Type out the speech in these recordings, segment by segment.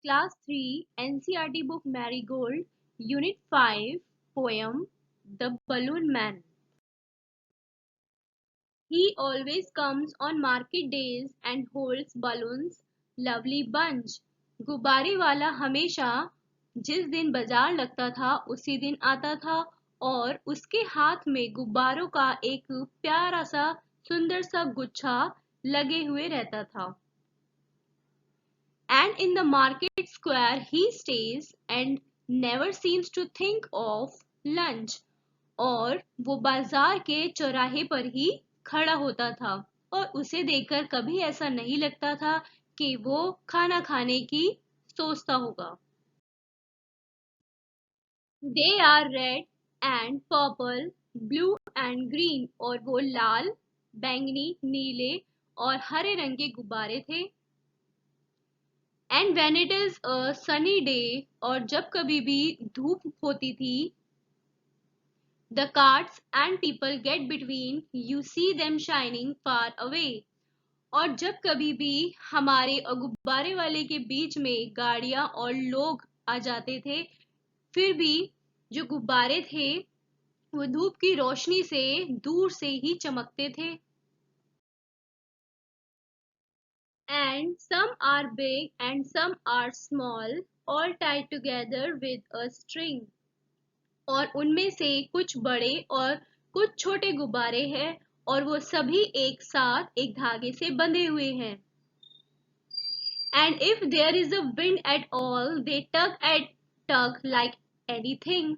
Class 3 NCERT book Marigold, Unit 5, poem The Balloon Man. He always comes on market days and holds balloons, lovely bunch. गुब्बारे वाला हमेशा जिस दिन बाजार लगता था उसी दिन आता था और उसके हाथ में गुब्बारों का एक प्यारा सा सुंदर सा गुच्छा लगे हुए रहता था. And in the market square he stays and never seems to think of lunch. और वो बाजार के चौराहे पर ही खड़ा होता था और उसे देखकर कभी ऐसा नहीं लगता था कि वो खाना खाने की सोचता होगा. They are red and purple, blue and green. और वो लाल, बैंगनी, नीले और हरे रंग के गुब्बारे थे. And when it is a sunny day, और जब कभी भी धूप होती थी, the carts and people get between, you see them shining far away. और जब कभी भी हमारे और गुब्बारे वाले के बीच में गाड़ियां और लोग आ जाते थे, फिर भी जो गुब्बारे थे वो धूप की रोशनी से दूर से ही चमकते थे. And some are big and some are small, all tied together with a string. और उनमें से कुछ बड़े और कुछ छोटे गुब्बारे हैं और वो सभी एक साथ एक धागे से बंधे हुए हैं. And if there is a wind at all, they tug like anything.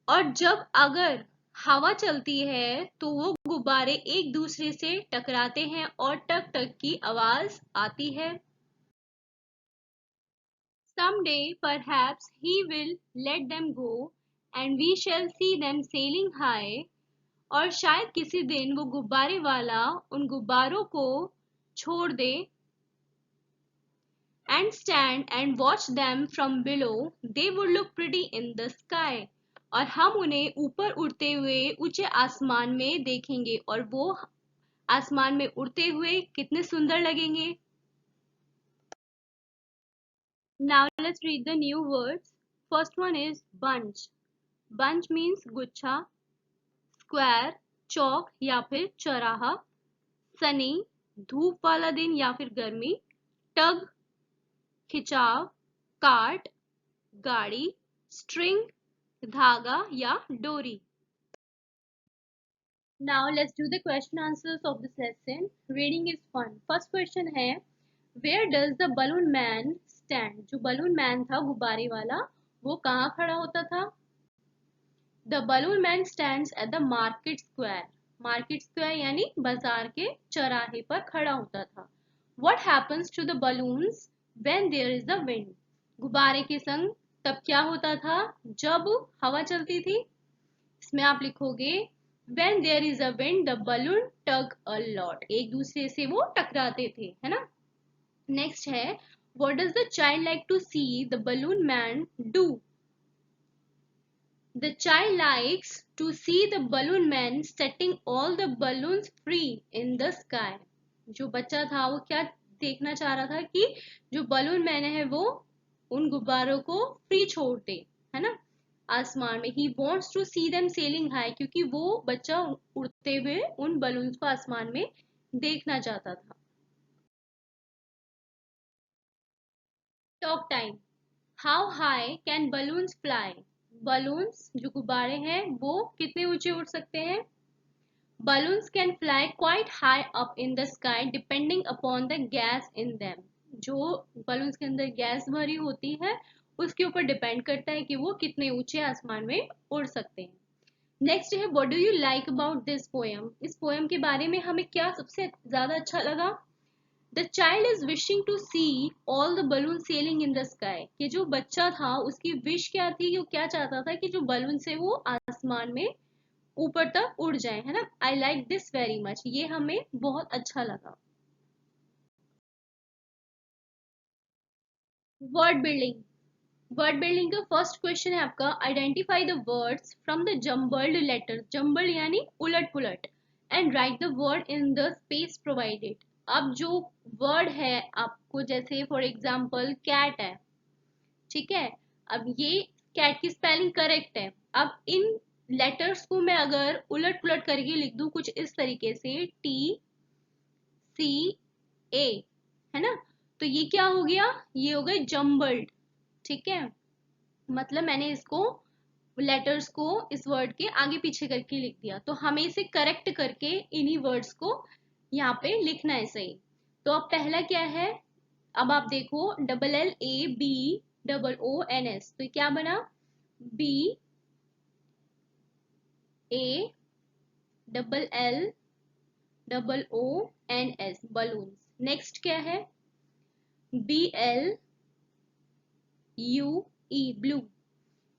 और जब अगर हवा चलती है तो वो गुब्बारे एक दूसरे से टकराते हैं और टक टक की आवाज आती है. Someday perhaps he will let them go and we shall see them sailing high. और शायद किसी दिन वो गुब्बारे वाला उन गुब्बारों को छोड़ दे. And stand and watch them from below, they would look pretty in the sky. और हम उन्हें ऊपर उड़ते हुए ऊंचे आसमान में देखेंगे और वो आसमान में उड़ते हुए कितने सुंदर लगेंगे. Now let's read the new words. First one is bunch. Bunch means गुच्छा. Square चौक या फिर चौराहा. Sunny धूप वाला दिन या फिर गर्मी. Tug खिंचाव. Cart गाड़ी. String धागा या डोरी. Now let's do the question answers of this lesson. Reading is fun. First question है, Where does the balloon man stand? जो balloon man था गुब्बारे वाला वो कहाँ खड़ा होता था? The balloon man stands at the market square. Market square यानी बाजार के चौराहे पर खड़ा होता था. What happens to the balloons when there is the wind? गुब्बारे के संग तब क्या होता था जब हवा चलती थी? इसमें आप लिखोगे When there is a wind, the balloon tug a lot. एक दूसरे से वो टकराते थे, है ना? Next है, What does the child like to see the balloon man do? The child likes to see the balloon man setting all the balloons free in the sky. जो बच्चा था वो क्या देखना चाह रहा था कि जो बलून मैन है वो उन गुब्बारों को फ्री छोड़ दे, है ना, आसमान में. He wants to see them sailing high, क्योंकि वो बच्चा उड़ते हुए उन बलून्स को आसमान में देखना चाहता था. Talk time. How high can balloons fly? Balloons जो गुब्बारे हैं वो कितने ऊंचे उड़ सकते हैं? Balloons can fly quite high up in the sky depending upon the gas in them. जो balloons के अंदर गैस भरी होती है उसके ऊपर डिपेंड करता है कि वो कितने ऊंचे आसमान में उड़ सकते हैं. नेक्स्ट है, what do you like about this poem? इस पोएम के बारे में हमें क्या सबसे ज्यादा अच्छा लगा? The child is wishing to see all the balloon sailing in the sky. कि जो बच्चा था उसकी विश क्या थी, वो क्या चाहता था कि जो बलून से वो आसमान में ऊपर तक उड़ जाए, है ना. I like this very much. ये हमें बहुत अच्छा लगा. Word building. वर्ड बिल्डिंग का फर्स्ट क्वेश्चन है आपका, identify the words from the jumbled letter. Jumbled यानी उलट पुलट. And write the word in the space provided. अब जो वर्ड है आपको, जैसे फॉर एग्जाम्पल कैट है, ठीक है, अब ये कैट की स्पेलिंग करेक्ट है। अब इन लेटर्स को मैं अगर उलट पुलट करके लिख दूं कुछ इस तरीके से, टी सी ए, है ना, तो ये क्या हो गया, ये हो गए जम्बल्ड, ठीक है, मतलब मैंने इसको लेटर्स को इस वर्ड के आगे पीछे करके लिख दिया। तो हमें इसे करेक्ट करके इन्हीं वर्ड्स को यहाँ पे लिखना है सही। तो अब पहला क्या है, अब आप देखो, double L A B double O N S, तो क्या बना, B A double L double O N S, balloon. Next क्या है, B L U E, blue.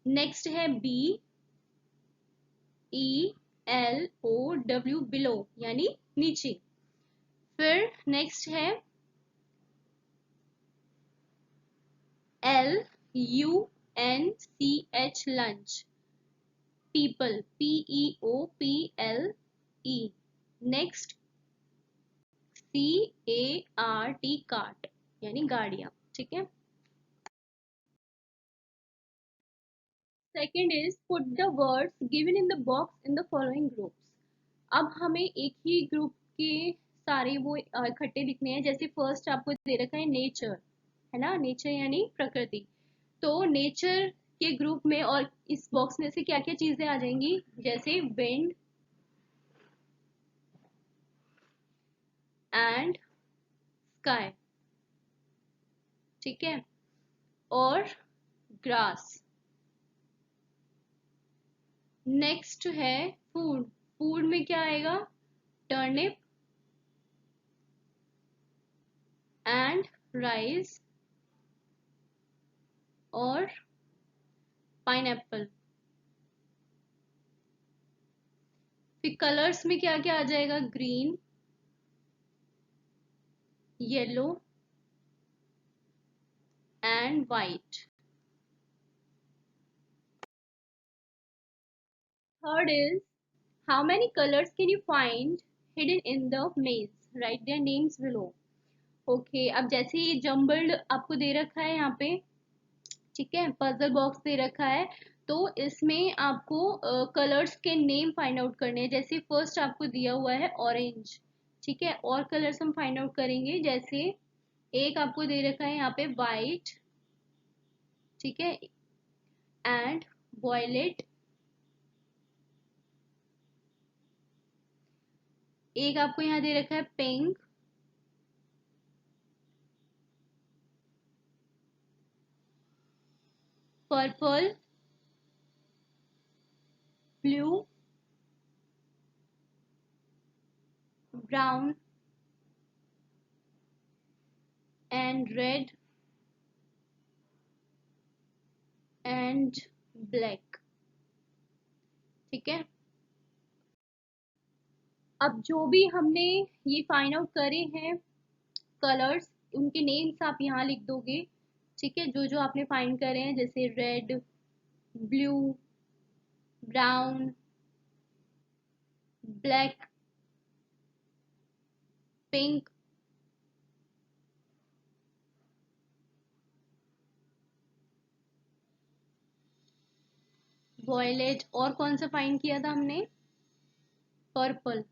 Next है B E L O W, below, यानी नीचे। फिर नेक्स्ट है L U N C H, lunch. People, P E O P L E. Next C A R T, cart, यानी गाड़ियां, ठीक है। Second is put the words given in the box in the following groups. अब हमें एक ही group के सारे वो इकट्ठे लिखने हैं। जैसे फर्स्ट आपको दे रखा है नेचर, है ना, नेचर यानी प्रकृति। तो नेचर के ग्रुप में और इस बॉक्स में से क्या क्या चीजें आ जाएंगी, जैसे विंड एंड स्काई, ठीक है, और ग्रास। नेक्स्ट है फूड, फूड में क्या आएगा, टर्निप एंड राइस और पाइनएप्पल। फिर कलर्स में क्या क्या आ जाएगा, green, yellow and white. Third is how many colors can you find hidden in the maze, write their names below। Okay, अब जैसे ये जम्बल्ड आपको दे रखा है यहाँ पे, ठीक है, पजल बॉक्स दे रखा है, तो इसमें आपको कलर्स के नेम फाइंड आउट करने हैं। जैसे फर्स्ट आपको दिया हुआ है ऑरेंज, ठीक है, और कलर्स हम फाइंड आउट करेंगे। जैसे एक आपको दे रखा है यहाँ पे वाइट, ठीक है, एंड वॉयलेट। एक आपको यहाँ दे रखा है pink, purple, blue, brown and red and black, ठीक है। अब जो भी हमने ये फाइंड आउट करे हैं कलर्स, उनके नेम्स आप यहाँ लिख दोगे, ठीक है, जो जो आपने फाइंड करे हैं, जैसे red, blue, brown, black, pink, violet, और कौन सा फाइंड किया था हमने, पर्पल,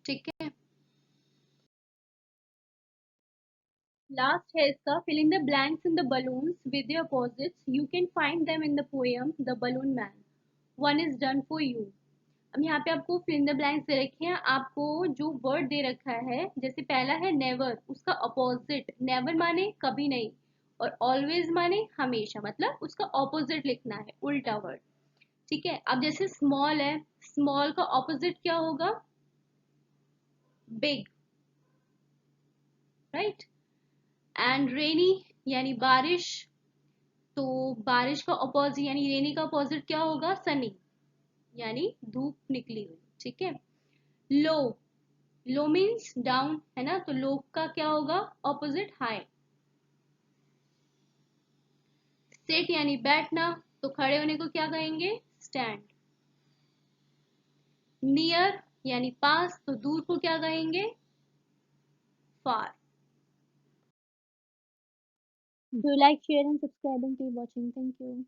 ठीक है। लास्ट है इसका, filling the blanks in the balloons with the opposites, you can find them in the poem the balloon man, one is done for you. अब यहाँ पे आपको फिल इन द ब्लैंक्स दे रखे हैं, आपको जो वर्ड दे रखा है, जैसे पहला है नेवर, उसका अपोजिट, नेवर माने कभी नहीं, और ऑलवेज माने हमेशा, मतलब उसका ऑपोजिट लिखना है, उल्टा वर्ड, ठीक है। अब जैसे स्मॉल है, स्मॉल का ऑपोजिट क्या होगा, बिग, राइट। एंड रेनी यानी बारिश, तो बारिश का अपोजिट यानी रेनी का अपोजिट क्या होगा, सनी, यानी धूप निकली हुई, ठीक है। लो, लो मीन्स डाउन, है ना, तो लो का क्या होगा, ऑपोजिट हाई। सिट यानी बैठना, तो खड़े होने को क्या कहेंगे, स्टैंड। नियर यानी पास, तो दूर को क्या कहेंगे? फार. Do like, share and subscribing to watching. Thank you.